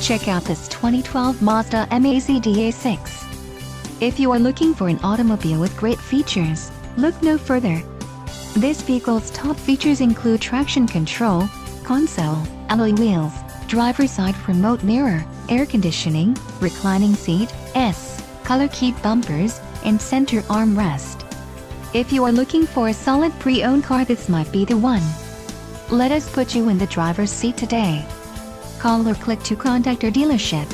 Check out this 2012 Mazda MAZDA6. If you are looking for an automobile with great features, look no further. This vehicle's top features include traction control, console, alloy wheels, driver's side remote mirror, air conditioning, reclining seat, color keyed bumpers, and center armrest. If you are looking for a solid pre-owned car, this might be the one. Let us put you in the driver's seat today. Call or click to contact our dealership.